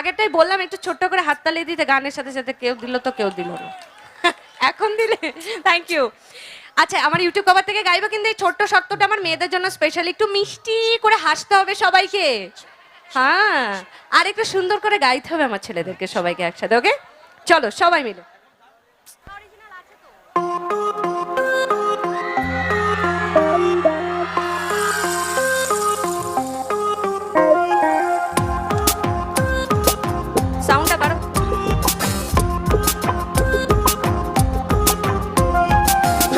আগেরটাই বললাম একটু ছোট্ট করে হাততালি দিতে, গানের সাথে সাথে কেউ দিল তো কেউ দিল না। এখন দিলে থ্যাংক ইউ। আচ্ছা, আমার ইউটিউব কভার থেকে গাইবো, কিন্তু এই ছোট্ট শর্তটা আমার মেয়েদের জন্য স্পেশালি, একটু মিষ্টি করে হাসতে হবে সবাইকে। হ্যাঁ, আর একটু সুন্দর করে গাইতে হবে আমার ছেলেদেরকে সবাইকে একসাথে। ওকে, চলো সবাই মিলে। সাউন্ডটা বাড়ো।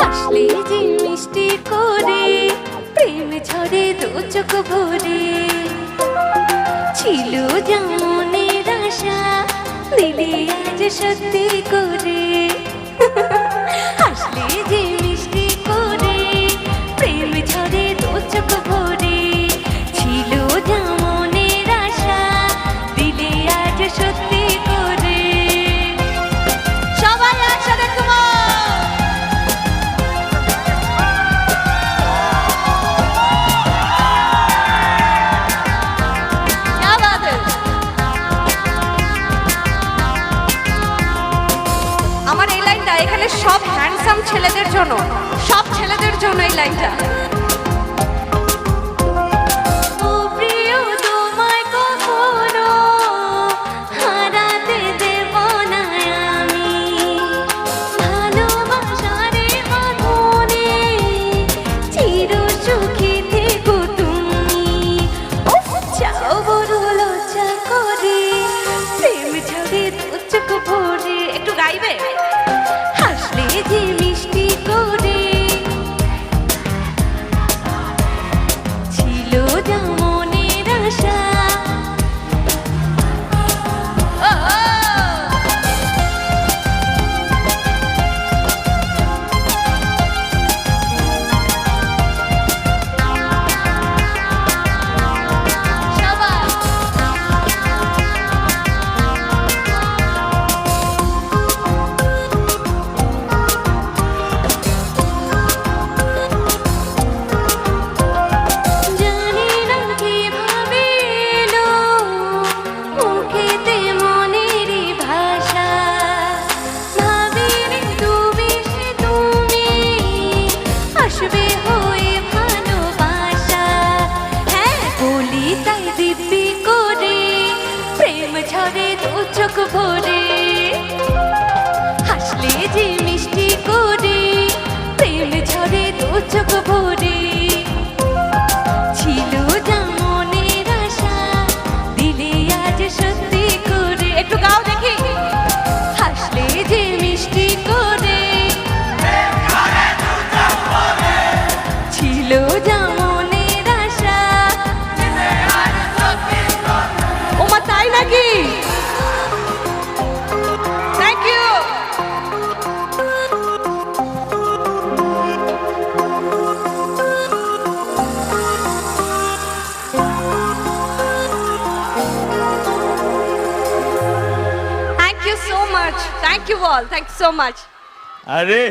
হাসলে যে মিষ্টি করে প্রেম ঝরে দু চোখ ভরে, ছিল যেমনের আশা দিলে আজ সত্যি করে। হাসলে যে মিষ্টি করে প্রেম ঝরে দু চোখ ভরে, ছিল যেমনের আশা দিলে আজ সত্যি করে। সবাই একসাথে আমার এই লাইনটা এখানে সব হ্যান্ডসাম ছেলেদের জন্য, সব ছেলেদের জন্য এই লাইনটা। ও প্রিয়, তোমায় কখনো হারাতে দেব না আমি, ভালোবাসারে বাঁধনে চির সুখী থেকো তুমি। চাও বড় লজ্জা করে প্রেম ঝরে দু চোখ ভরে। একটু গাইবে? হাসলে যে মিষ্টি করে ছিল যেমনের আশা। চোখ ভরে হাসলে যে মিষ্টি করে প্রেম ঝরে দু চোখ ভরে, ছিল যেমনের আশা দিলে আজ সত্যি করে। একটু গাও দেখি। হাসলে যে মিষ্টি করে ছিল যেমনের আশা। ওমা তাই নাকি? Thank you so much. Thank you all. Thank you so much. अरे